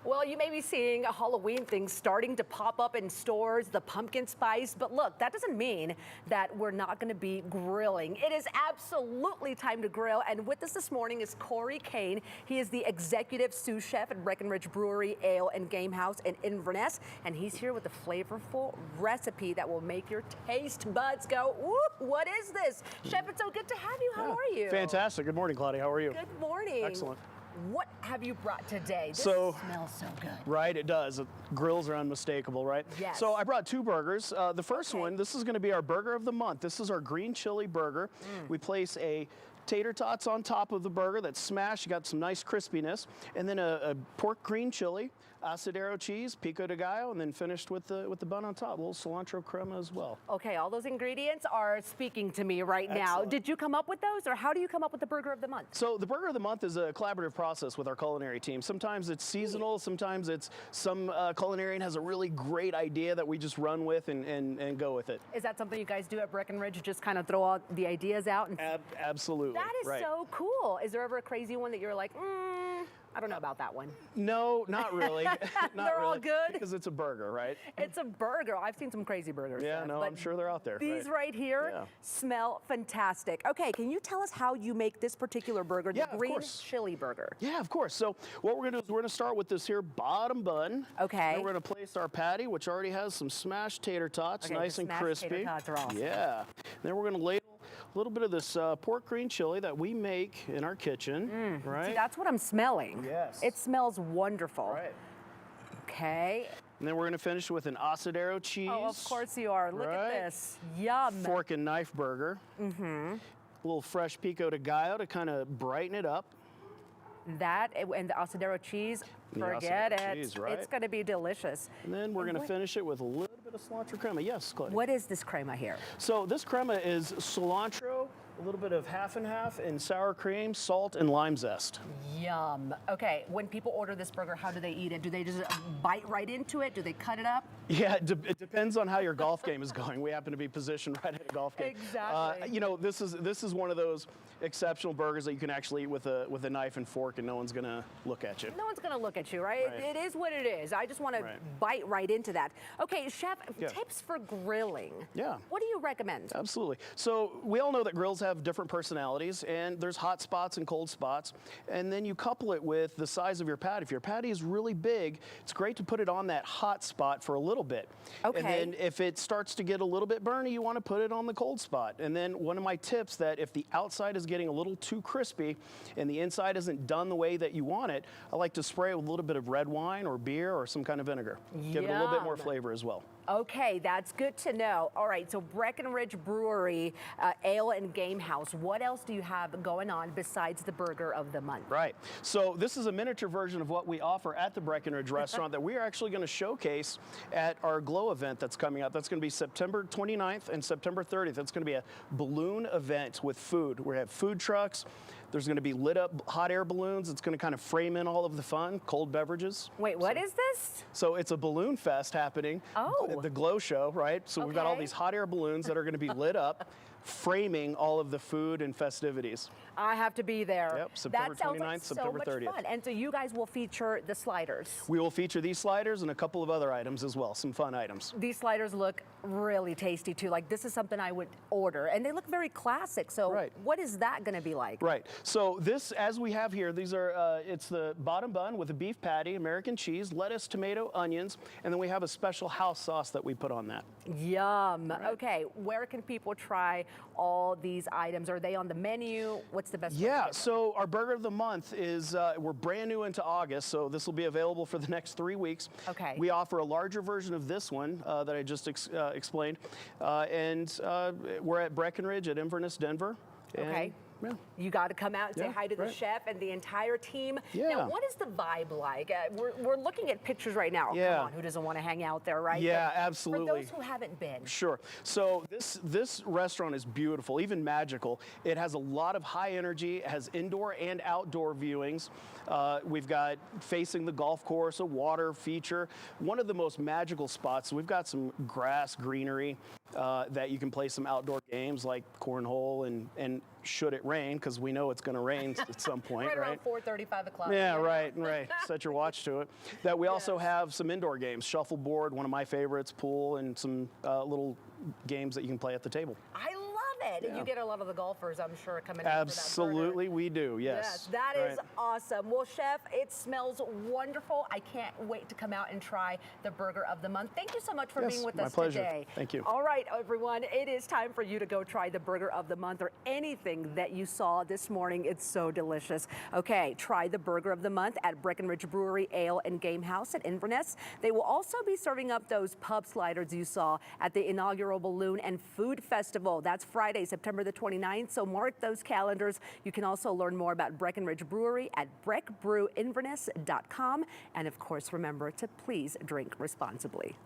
Well, you may be seeing Halloween things starting to pop up in stores, the pumpkin spice, but look, that doesn't mean that we're not going to be grilling. It is absolutely time to grill, and with us this morning is Corey Kane. He is the executive sous chef at Breck Brewery Ale and Game House in Inverness, and he's here with a flavorful recipe that will make your taste buds go, ooh, what is this? Chef, it's so good to have you. How are you? Fantastic. Good morning, Claudia. How are you? Good morning. Excellent. What have you brought today? This So, smells so good. Right, it does. Grills are unmistakable, right? Yes. So I brought two burgers. The first one, this is going to be our burger of the month. This is our green chili burger. We place a tater tots on top of the burger that's smashed. You got some nice crispiness, and then a pork green chili, asadero cheese, pico de gallo, and then finished with the bun on top. A little cilantro crema as well. Okay, all those ingredients are speaking to me right now. Excellent. Did you come up with those, or how do you come up with the burger of the month? So the burger of the month is a collaborative process with our culinary team. Sometimes it's seasonal, sometimes it's some culinarian has a really great idea that we just run with and go with it. Is that something you guys do at Breck Ridge? Just kind of throw all the ideas out? And Absolutely. that is so cool. Is there ever a crazy one that you're like, I don't know about that one? No, not really. They're all good? Because it's a burger, right? It's a burger. I've seen some crazy burgers. Yeah, Chef, no, I'm sure they're out there. These right here smell fantastic. Okay, can you tell us how you make this particular burger, the green chili burger? Yeah, of course. So what we're gonna do is we're gonna start with this here bottom bun. Okay. Then we're gonna place our patty, which already has some smashed tater tots, nice and crispy. Tater tots are awesome. Yeah. Then we're gonna ladle a little bit of this pork green chili that we make in our kitchen, right? See, that's what I'm smelling. Yes. It smells wonderful. Right. Okay. And then we're gonna finish with an asadero cheese. Oh, of course you are. Look at this. Yum. Fork and knife burger. A little fresh pico de gallo to kind of brighten it up. That and the asadero cheese, The forget asadero it. cheese, right? It's going to be delicious. And then we're gonna finish it with a little bit of cilantro crema. Yes, Claudia. What is this crema here? So this crema is cilantro, a little bit of half and half, and sour cream, salt, and lime zest. Yum. Okay, when people order this burger, how do they eat it? Do they just bite right into it? Do they cut it up? Yeah, it depends on how your golf game is going. We happen to be positioned right at a golf game. Exactly. You know, this is one of those exceptional burgers that you can actually eat with a knife and fork, and no one's gonna look at you. No one's going to look at you, right? It is what it is. I just want to bite right into that. Okay, Chef, tips for grilling. Yeah. What do you recommend? Absolutely. So we all know that grills have different personalities, and there's hot spots and cold spots, and then you couple it with the size of your patty. If your patty is really big, it's great to put it on that hot spot for a little bit. Okay. And then if it starts to get a little bit burny, you want to put it on the cold spot. And then one of my tips that if the outside is getting a little too crispy and the inside isn't done the way that you want it, I like to spray it with a little bit of red wine or beer or some kind of vinegar. Give it a little bit more flavor as well. Okay, that's good to know. All right, so Breck Brewery Ale and Game House. What else do you have going on besides the burger of the month? Right. So this is a miniature version of what we offer at the Breckenridge restaurant that we are actually going to showcase at our Glow event that's coming up. That's going to be September 29th and September 30th. That's going to be a balloon event with food. We have food trucks. There's going to be lit up hot air balloons. It's going to kind of frame in all of the fun, cold beverages. Wait, what is this? So it's a balloon fest happening. Oh. The Glow show, right? So we've got all these hot air balloons that are going to be lit up, framing all of the food and festivities. I have to be there. Yep, September that sounds 29th, like September so 30th. much fun. And so you guys will feature the sliders. We will feature these sliders and a couple of other items as well, some fun items. These sliders look really tasty too. Like this is something I would order, and they look very classic. So what is that going to be like? Right. So this, as we have here, these are, it's the bottom bun with a beef patty, American cheese, lettuce, tomato, onions, and then we have a special house sauce that we put on that. Yum. Okay, where can people try all these items? Are they on the menu? What's the best way to get them? So our burger of the month is, we're brand new into August, so this will be available for the next 3 weeks. Okay. We offer a larger version of this one that I just explained, and we're at Breckenridge at Inverness, Denver. Okay. Yeah. You got to come out and say hi to the chef and the entire team. Yeah. Now, what is the vibe like? We're looking at pictures right now. Yeah. Come on, who doesn't want to hang out there, right? Yeah, but absolutely. For those who haven't been. Sure. So this restaurant is beautiful, even magical. It has a lot of high energy. It has indoor and outdoor viewings. We've got facing the golf course, a water feature. One of the most magical spots. We've got some grass, greenery. that you can play some outdoor games like cornhole and should it rain, because we know it's going to rain at some point, right right? around 4:30, 5 o'clock. Yeah, right. Set your watch to it. That we also Yes. have some indoor games, shuffleboard, one of my favorites, pool, and some little games that you can play at the table. I love it. Yeah. You get a lot of the golfers, I'm sure, coming in for that burger. Absolutely, we do. Yes. Yes, that is awesome. Well, Chef, it smells wonderful. I can't wait to come out and try the burger of the month. Thank you so much for being with my us pleasure. today. Thank you. All right, everyone, it is time for you to go try the burger of the month or anything that you saw this morning. It's so delicious. Okay, try the burger of the month at Breck Brewery Ale and Game House at Inverness. They will also be serving up those pub sliders you saw at the inaugural Balloon and Food Festival. That's Friday, September the 29th, so mark those calendars. You can also learn more about Breckenridge Brewery at breckbrewinverness.com. And of course, remember to please drink responsibly.